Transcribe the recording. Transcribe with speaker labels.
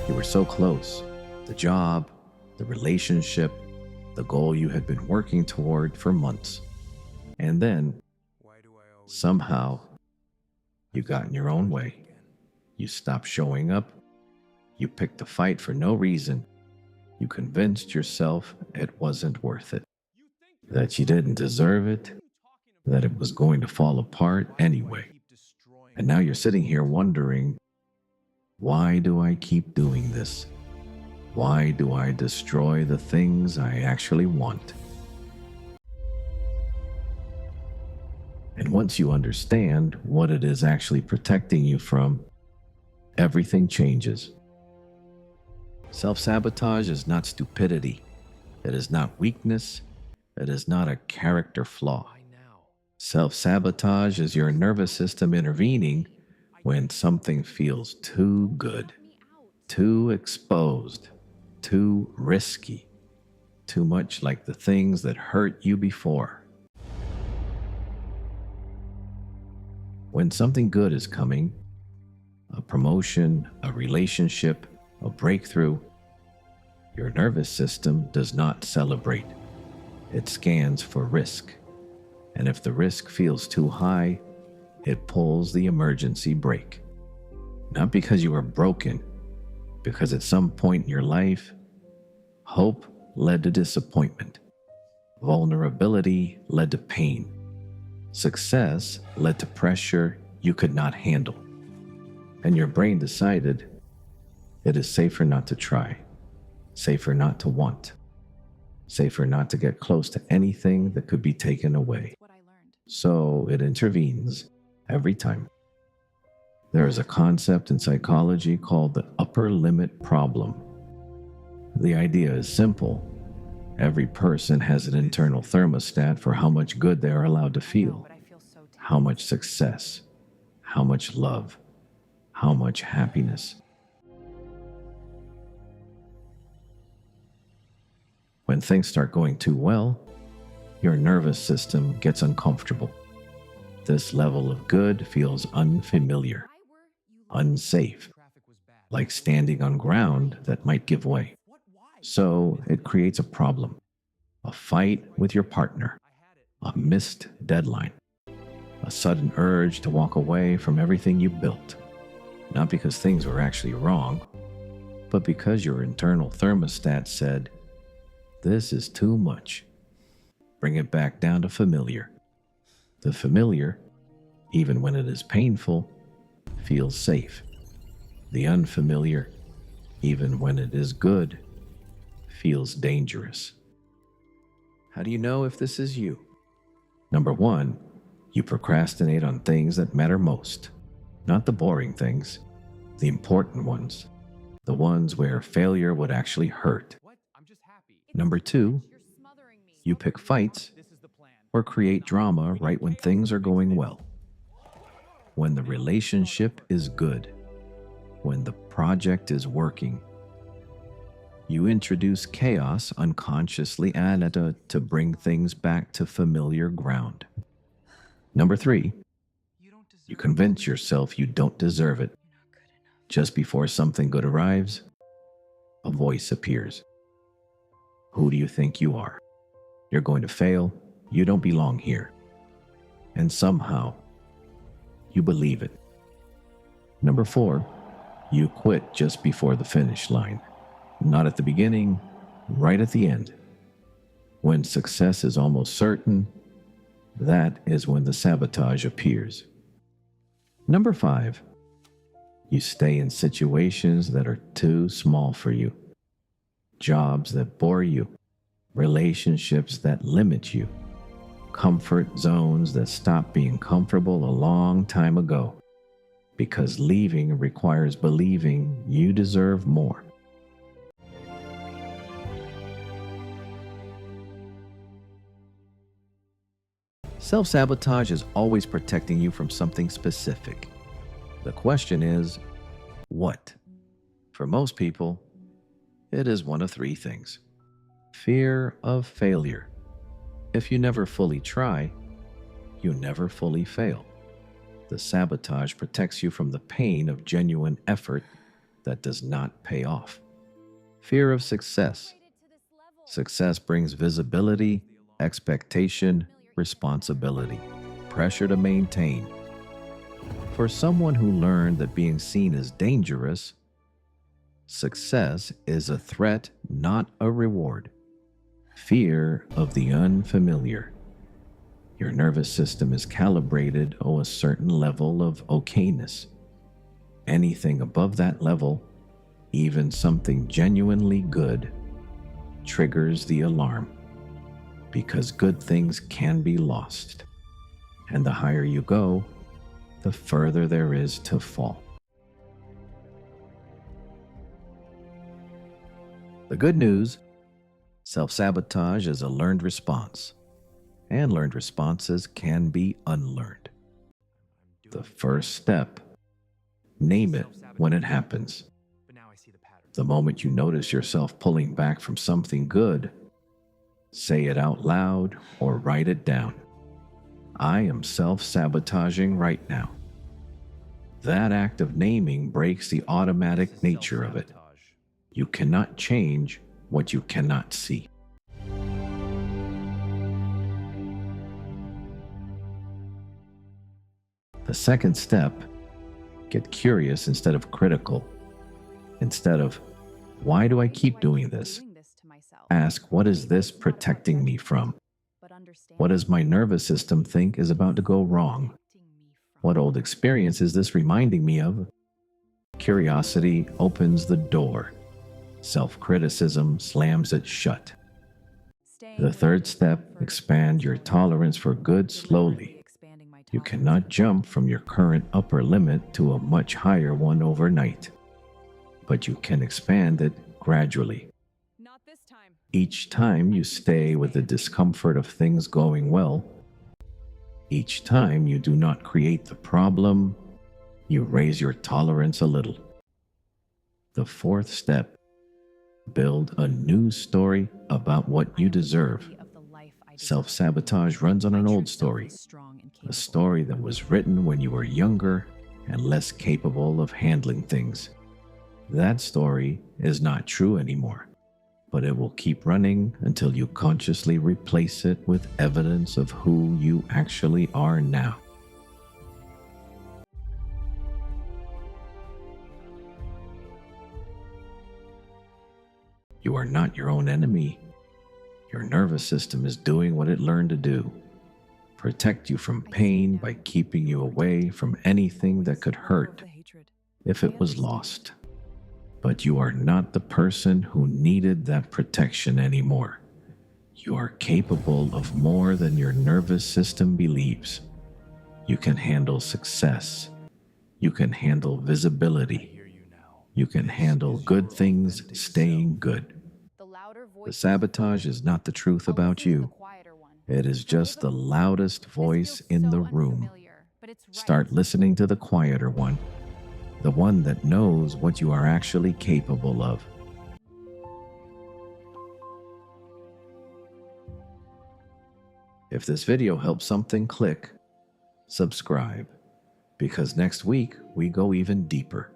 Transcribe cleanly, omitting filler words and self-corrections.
Speaker 1: You were so close. The job, the relationship, the goal you had been working toward for months. And then, somehow, you got in your own way. You stopped showing up. You picked a fight for no reason. You convinced yourself it wasn't worth it, that you didn't deserve it, that it was going to fall apart anyway. And now you're sitting here wondering, why do I keep doing this? Why do I destroy the things I actually want? And once you understand what it is actually protecting you from, everything changes. Self-sabotage is not stupidity. It is not weakness. It is not a character flaw. Self-sabotage is your nervous system intervening when something feels too good, too exposed, too risky, too much like the things that hurt you before. When something good is coming, a promotion, a relationship, a breakthrough, your nervous system does not celebrate. It scans for risk. And if the risk feels too high, it pulls the emergency brake. Not because you are broken, because at some point in your life, hope led to disappointment. Vulnerability led to pain. Success led to pressure you could not handle. And your brain decided it is safer not to try, safer not to want, safer not to get close to anything that could be taken away. So it intervenes every time. There is a concept in psychology called the upper limit problem. The idea is simple. Every person has an internal thermostat for how much good they are allowed to feel, how much success, how much love, how much happiness. When things start going too well, your nervous system gets uncomfortable. This level of good feels unfamiliar, unsafe, like standing on ground that might give way. So it creates a problem, a fight with your partner, a missed deadline, a sudden urge to walk away from everything you built. Not because things were actually wrong, but because your internal thermostat said, "This is too much." Bring it back down to familiar. The familiar, even when it is painful, feels safe. The unfamiliar, even when it is good, feels dangerous. How do you know if this is you? Number one, you procrastinate on things that matter most. Not the boring things, the important ones. The ones where failure would actually hurt. Number two, you pick fights or create drama right when things are going well. When the relationship is good. When the project is working. You introduce chaos unconsciously and to bring things back to familiar ground. Number three, you convince yourself you don't deserve it. Just before something good arrives, a voice appears. Who do you think you are? You're going to fail. You don't belong here. And somehow, you believe it. Number four, you quit just before the finish line. Not at the beginning, right at the end. When success is almost certain, that is when the sabotage appears. Number five, you stay in situations that are too small for you. Jobs that bore you. Relationships that limit you. Comfort zones that stop being comfortable a long time ago. Because leaving requires believing you deserve more. Self-sabotage is always protecting you from something specific. The question is, what? For most people, it is one of three things. Fear of failure. If you never fully try, you never fully fail. The sabotage protects you from the pain of genuine effort that does not pay off. Fear of success. Success brings visibility, expectation, responsibility, pressure to maintain. For someone who learned that being seen is dangerous, success is a threat, not a reward. Fear of the unfamiliar. Your nervous system is calibrated to a certain level of okayness. Anything above that level, even something genuinely good, triggers the alarm, because good things can be lost. And the higher you go, the further there is to fall. The good news: self-sabotage is a learned response, and learned responses can be unlearned. The first step: name it when it happens. The moment you notice yourself pulling back from something good, say it out loud or write it down. I am self-sabotaging right now. That act of naming breaks the automatic nature of it. You cannot change what you cannot see. The second step: get curious instead of critical. Instead of, why do I keep doing this? Ask, what is this protecting me from? What does my nervous system think is about to go wrong? What old experience is this reminding me of? Curiosity opens the door. Self-criticism slams it shut. The third step: expand your tolerance for good slowly. You cannot jump from your current upper limit to a much higher one overnight, but you can expand it gradually. Each time you stay with the discomfort of things going well, each time you do not create the problem, you raise your tolerance a little. The fourth step: build a new story about what you deserve. Self-sabotage runs on an old story, a story that was written when you were younger and less capable of handling things. That story is not true anymore, but it will keep running until you consciously replace it with evidence of who you actually are now. You are not your own enemy. Your nervous system is doing what it learned to do: protect you from pain by keeping you away from anything that could hurt if it was lost. But you are not the person who needed that protection anymore. You are capable of more than your nervous system believes. You can handle success. You can handle visibility. You can handle good things staying good. The sabotage is not the truth about you. It is just the loudest voice in the room. Start listening to the quieter one, the one that knows what you are actually capable of. If this video helps something click, subscribe, because next week we go even deeper.